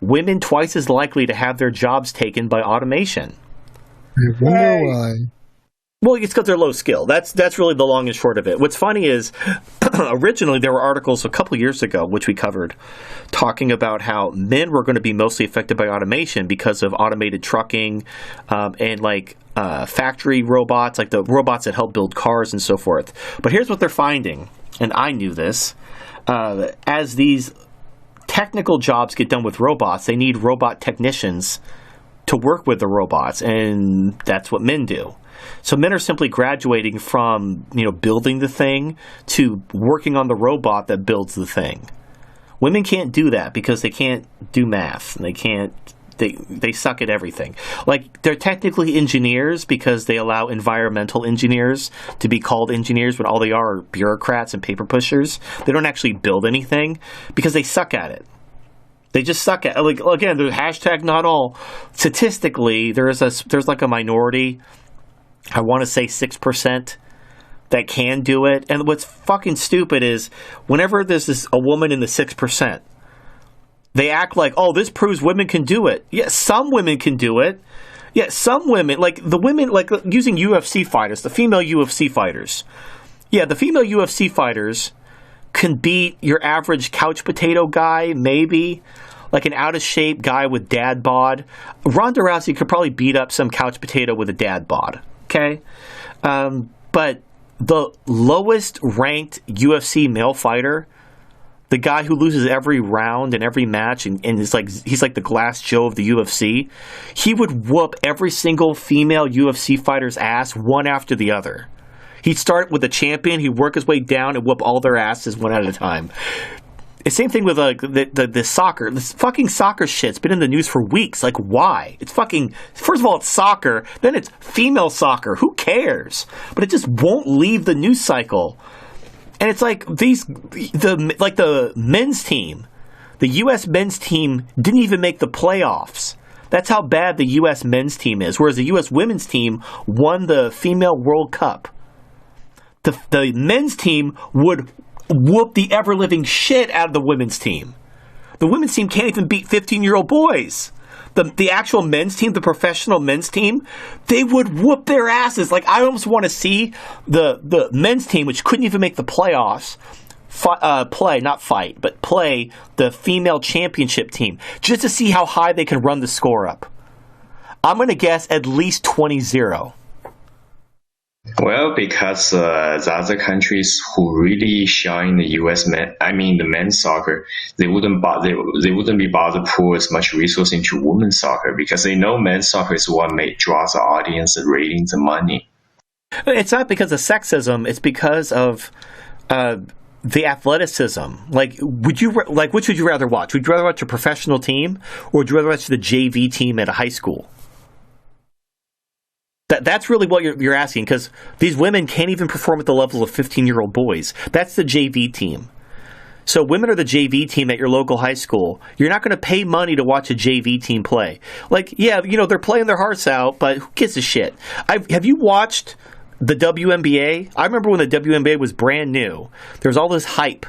women twice as likely to have their jobs taken by automation. I wonder why. Well, it's because they're low skill. That's really the long and short of it. What's funny is, originally there were articles a couple years ago, which we covered, talking about how men were going to be mostly affected by automation because of automated trucking and factory robots, like the robots that help build cars and so forth. But here's what they're finding, and I knew this. As these technical jobs get done with robots, they need robot technicians to work with the robots, and that's what men do. So men are simply graduating from, building the thing to working on the robot that builds the thing. Women can't do that because they can't do math. And they suck at everything. Like, they're technically engineers because they allow environmental engineers to be called engineers when all they are bureaucrats and paper pushers. They don't actually build anything because they suck at it. They just suck at it. Like, again, the hashtag not all. Statistically, there's like a minority, I want to say 6%, that can do it. And what's fucking stupid is whenever there's a woman in the 6%, they act like, oh, this proves women can do it. Yeah, some women can do it. Yeah, some women, like the women, like using UFC fighters, the female UFC fighters. Yeah, the female UFC fighters can beat your average couch potato guy, maybe. Like an out-of-shape guy with dad bod. Ronda Rousey could probably beat up some couch potato with a dad bod. Okay? But the lowest ranked UFC male fighter, the guy who loses every round and every match and is like, he's like the Glass Joe of the UFC, he would whoop every single female UFC fighter's ass one after the other. He'd start with the champion, he'd work his way down and whoop all their asses one at a time. The same thing with the soccer. This fucking soccer shit's been in the news for weeks. Like, why? It's fucking, first of all, it's soccer, then it's female soccer. Who cares? But it just won't leave the news cycle. And it's like the men's team, the U.S. men's team didn't even make the playoffs. That's how bad the U.S. men's team is. Whereas the U.S. women's team won the female World Cup. The men's team would whoop the ever-living shit out of the women's team. The women's team can't even beat 15-year-old boys. The actual men's team, the professional men's team, they would whoop their asses. Like, I almost want to see the men's team, which couldn't even make the playoffs, play the female championship team, just to see how high they can run the score up. I'm going to guess at least 20-0. Well, because the other countries who really shine the the men's soccer, they wouldn't be bothered to pour as much resource into women's soccer because they know men's soccer is what draws the audience, the ratings, the money. It's not because of sexism; it's because of the athleticism. Like, which would you rather watch? Would you rather watch a professional team, or would you rather watch the JV team at a high school? That's really what you're asking, because these women can't even perform at the level of 15-year-old boys. That's the JV team. So women are the JV team at your local high school. You're not going to pay money to watch a JV team play. Like, yeah, they're playing their hearts out, but who gives a shit? Have you watched the WNBA? I remember when the WNBA was brand new. There was all this hype.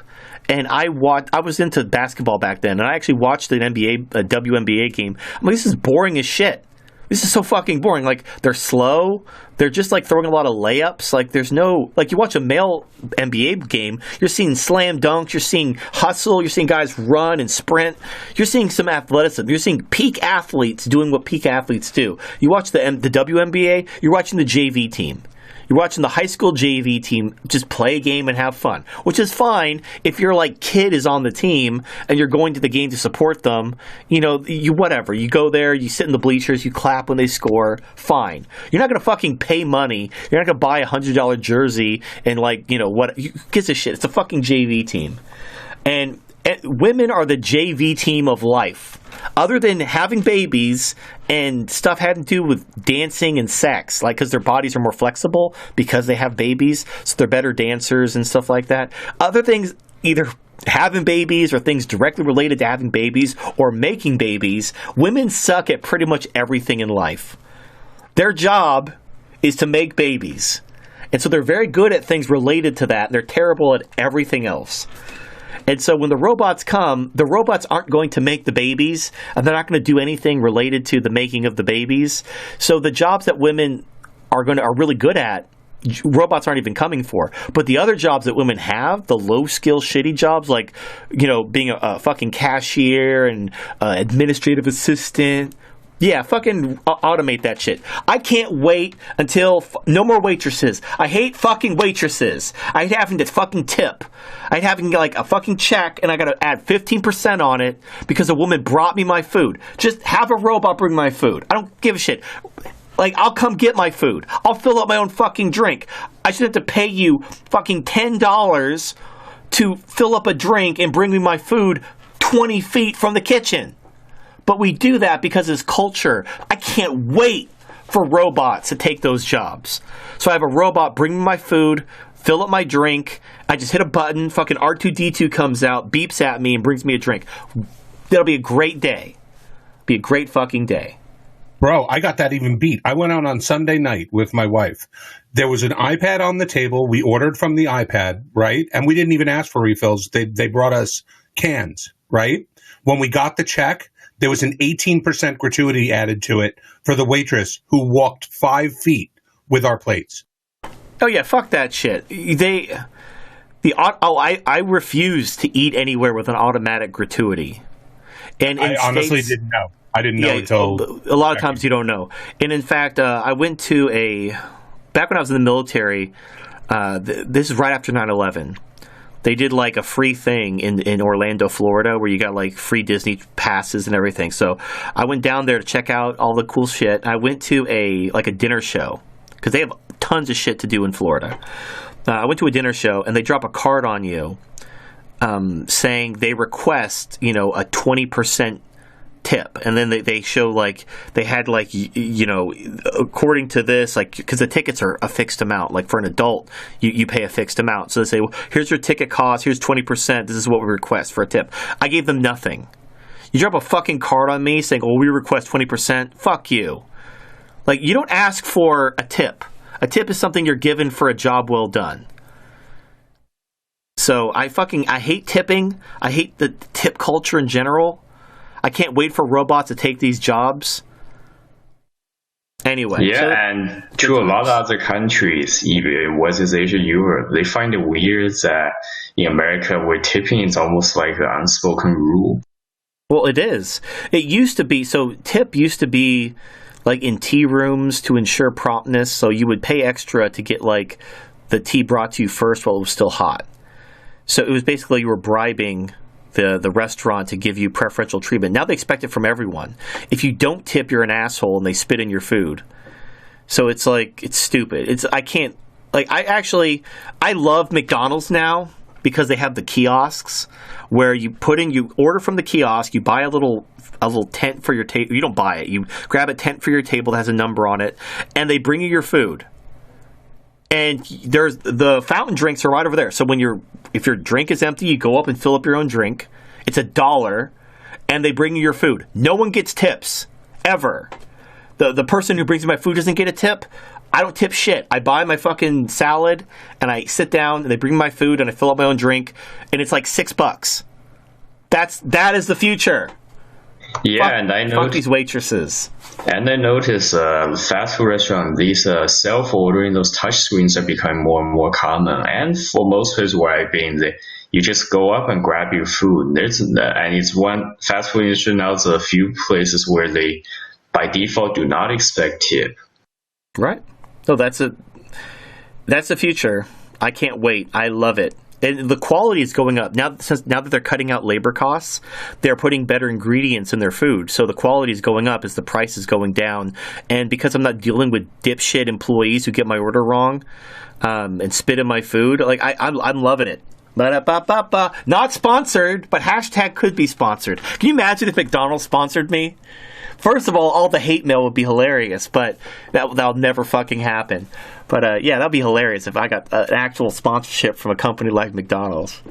And I was into basketball back then, and I actually watched a WNBA game. I'm like, this is boring as shit. This is so fucking boring. Like, they're slow. They're just, like, throwing a lot of layups. Like, there's no... Like, you watch a male NBA game, you're seeing slam dunks, you're seeing hustle, you're seeing guys run and sprint. You're seeing some athleticism. You're seeing peak athletes doing what peak athletes do. You watch the WNBA, you're watching the JV team. You're watching the high school JV team just play a game and have fun, which is fine if your kid is on the team and you're going to the game to support them. Whatever. You go there, you sit in the bleachers, you clap when they score. Fine. You're not going to fucking pay money. You're not going to buy $100 jersey and what? Who gives a shit? It's a fucking JV team. And women are the JV team of life. Other than having babies and stuff having to do with dancing and sex, because their bodies are more flexible because they have babies, so they're better dancers and stuff like that. Other things, either having babies or things directly related to having babies or making babies, women suck at pretty much everything in life. Their job is to make babies. And so they're very good at things related to that, and they're terrible at everything else. And so when the robots come, the robots aren't going to make the babies, and they're not going to do anything related to the making of the babies. So the jobs that women are really good at, robots aren't even coming for. But the other jobs that women have, the low skill shitty jobs, like, you know, being a fucking cashier and administrative assistant, yeah, fucking automate that shit. I can't wait until no more waitresses. I hate fucking waitresses. I hate having to fucking tip. I hate having like a fucking check and I gotta add 15% on it because a woman brought me my food. Just have a robot bring my food. I don't give a shit. Like, I'll come get my food. I'll fill up my own fucking drink. I should have to pay you fucking $10 to fill up a drink and bring me my food 20 feet from the kitchen. But we do that because it's culture. I can't wait for robots to take those jobs. So I have a robot bring me my food, fill up my drink. I just hit a button, fucking R2-D2 comes out, beeps at me, and brings me a drink. That'll be a great day. Be a great fucking day. Bro, I got that even beat. I went out on Sunday night with my wife. There was an iPad on the table. We ordered from the iPad, right? And we didn't even ask for refills. They brought us cans, right? When we got the check, there was an 18% gratuity added to it for the waitress who walked 5 feet with our plates. Oh yeah, fuck that shit. I refuse to eat anywhere with an automatic gratuity. And I honestly didn't know. I didn't know until... A lot of times you don't know. And in fact, I went to back when I was in the military, this is right after 9/11. They did like a free thing in Orlando, Florida, where you got like free Disney passes and everything. So I went down there to check out all the cool shit. I went to a dinner show because they have tons of shit to do in Florida. I went to a dinner show and they drop a card on you saying they request, a 20% tip, and then they show like they had like according to this, like, because the tickets are a fixed amount, like for an adult you pay a fixed amount, so they say, well, here's your ticket cost, here's 20%, this is what we request for a tip. I gave them nothing. You drop a fucking card on me saying, oh, we request 20%, fuck you. Like, you don't ask for a tip. A tip is something you're given for a job well done. So I hate tipping. I hate the tip culture in general. I can't wait for robots to take these jobs. Anyway. Yeah, and to a lot of other countries, even West Asia, Europe, they find it weird that in America where tipping is almost like an unspoken rule. Well, it is. It used to be, so tip used to be like in tea rooms to ensure promptness, so you would pay extra to get like the tea brought to you first while it was still hot. So it was basically you were bribing the restaurant to give you preferential treatment. Now they expect it from everyone. If you don't tip, you're an asshole, and they spit in your food. So it's like, it's stupid. I love McDonald's now because they have the kiosks where you order from the kiosk, you buy a little tent for your table. You don't buy it. You grab a tent for your table that has a number on it, and they bring you your food. And there's the fountain drinks are right over there. So if your drink is empty, you go up and fill up your own drink. It's $1, and they bring you your food. No one gets tips ever. The person who brings me my food doesn't get a tip. I don't tip shit. I buy my fucking salad, and I sit down, and they bring me my food, and I fill up my own drink, and it's like $6. That is the future. Yeah, and I know these waitresses. And I notice fast food restaurants, these self-ordering, those touch screens are becoming more and more common. And for most places where I've been, you just go up and grab your food. And it's one fast food industry now. There's a few places where they, by default, do not expect tip. Right. So that's the future. I can't wait. I love it. And the quality is going up. Now that they're cutting out labor costs, they're putting better ingredients in their food. So the quality is going up as the price is going down. And because I'm not dealing with dipshit employees who get my order wrong and spit in my food, like I'm loving it. Ba-da-ba-ba-ba. Not sponsored, but hashtag could be sponsored. Can you imagine if McDonald's sponsored me? First of all the hate mail would be hilarious, but that'll never fucking happen. But yeah, that'd be hilarious if I got an actual sponsorship from a company like McDonald's.